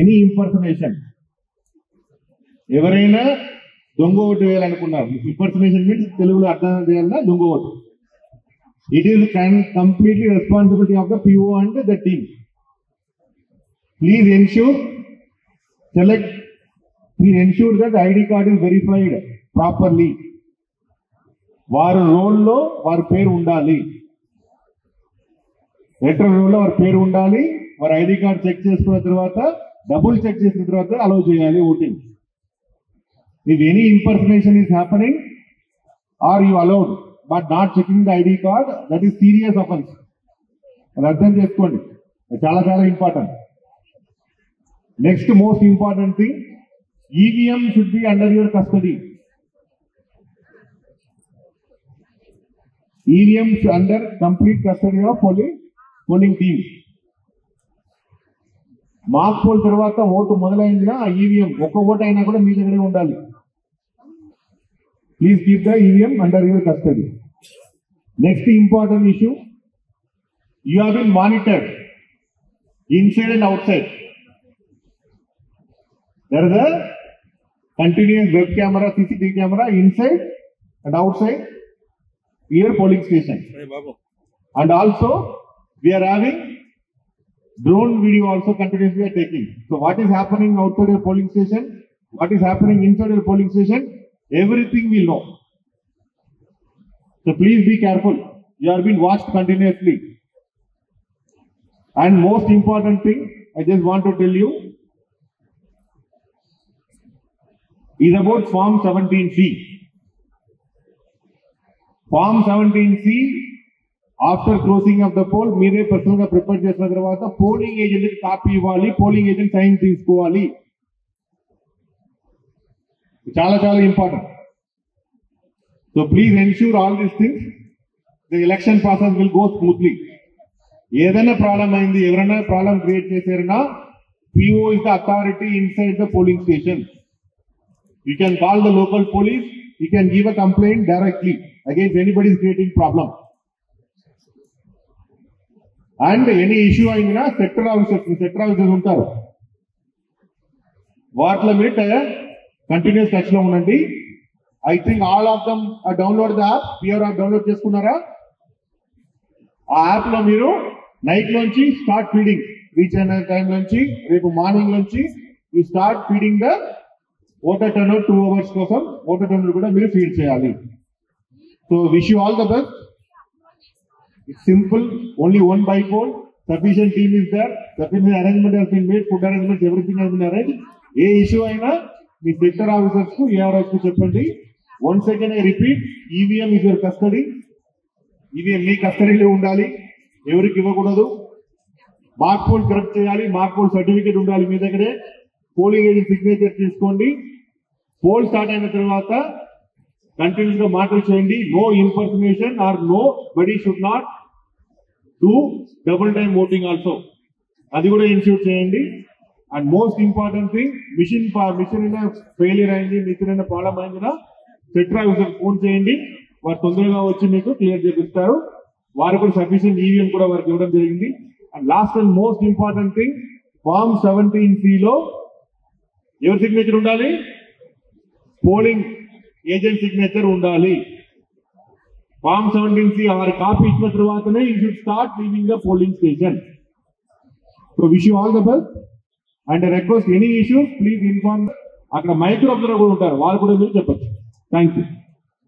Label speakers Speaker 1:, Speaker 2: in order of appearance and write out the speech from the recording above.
Speaker 1: Any impersonation, ఎవరైనా దొంగ vote వేయాలనుకున్నారు, impersonation means తెలుగులో అర్థం చేయాలన్నా దొంగ vote. It is completely responsibility of the PO and the team. Please ensure that the ID card is verified properly. వారి రోల్లో వారి పేరు ఉండాలి, లెటర్ రోల్లో వారి పేరు ఉండాలి. వారి ఐడి కార్డ్ చెక్ చేసుకున్న తర్వాత, డబుల్ చెక్ చేసిన తర్వాత అలౌ చేయాలి voting. If any impersonation is happening or you allowed but not checking the ID card, that is serious offense. అది అర్థం చేసుకోండి, చాలా చాలా important. Next most important thing, EVM should be under your custody. EVM under complete custody of polling team. Mock poll తర్వాత vote మొదలైందినా ఆ EVM ఒక్క vote అయినా కూడా మీ దగ్గరే ఉండాలి. Please keep the EVM under your custody. Next important issue, you have been monitored inside and outside. There is a continuous web camera, CCTV camera inside and outside your polling station. And also we are having drone video also continuously we are taking. So what is happening outside your polling station, what is happening inside your polling station, everything we know. So please be careful. You are being watched continuously. And most important thing, I just want to tell you, is about Form 17C. Form 17C, after closing of the poll, మీరే personal గా prepare చేసిన తర్వాత polling agent కి copy ఇవ్వాలి, polling agent sign తీసుకోవాలి. చాలా చాలా important. So please ensure all these things. The election process will go smoothly. ఏదైనా ప్రాబ్లం అయింది, ఎవరైనా ప్రాబ్లం క్రియేట్ చేశారన్నా, PO is the authority inside the polling station. You can call the local police, you can give a complaint directly against anybody is creating problem. And any issue అయినా sector officers ఉంటారు, వాటిలో మీరు continuous touch లో ఉండండి. I think all of them are download the app. PR app download చేసుకున్నారా? ఆ app లో మీరు నైట్ నుంచి స్టార్ట్ ఫీడింగ్, రీచ్ అయిన టైం నుంచి రేపు మార్నింగ్ నుంచి you start feeding the voter turnout 2 hours కోసం ఓటర్ టర్న్అవుట్ కూడా మీరు ఫీడ్ చేయాలి. So wish you all the best. It's simple, only one by poll, sufficient team is there, sufficient arrangement has been made, food arrangements, everything has been arranged. A issue అయినా మీ sector officers కు, AROs కు చెప్పండి. Once again I repeat, EVM is your custody. EVM మీ కస్టడీలో ఉండాలి, ఎవరికి ఇవ్వకూడదు. Mock poll correct చేయాలి, mock poll certificate ఉండాలి మీ దగ్గరే. పోలింగ్ ఏజెంట్ సిగ్నేచర్ తీసుకోండి. పోల్ స్టార్ట్ అయిన తర్వాత కంటిన్యూస్ గా మాటలు చేయండి. No impersonation or nobody should not do double time voting also, అది కూడా ఇన్స్యూర్ చేయండి. And most important thing, machine అయినా ఫెయిలియర్ అయింది, మిషన్ అయినా ప్రాబ్లం అయిందినా సెక్టర్ ఆఫీసర్ ఫోన్ చేయండి, వారు తొందరగా వచ్చి మీకు క్లియర్ చేపిస్తారు. వారు కూడా సఫిషియెంట్ EVM కూడా వారికి ఇవ్వడం జరిగింది. And last and most important thing, Form 17C లో ఎవరి సిగ్నేచర్ ఉండాలి? పోలింగ్ ఏజెంట్ సిగ్నేచర్ ఉండాలి. Form 17C వారి కాపీ ఇచ్చిన తర్వాతనే you should start leaving the polling station. So wish you all the best. And request, any issues please inform. అక్కడ micro observer కూడా ఉంటారు, వాళ్ళు కూడా మీరు చెప్పచ్చు. Thank you.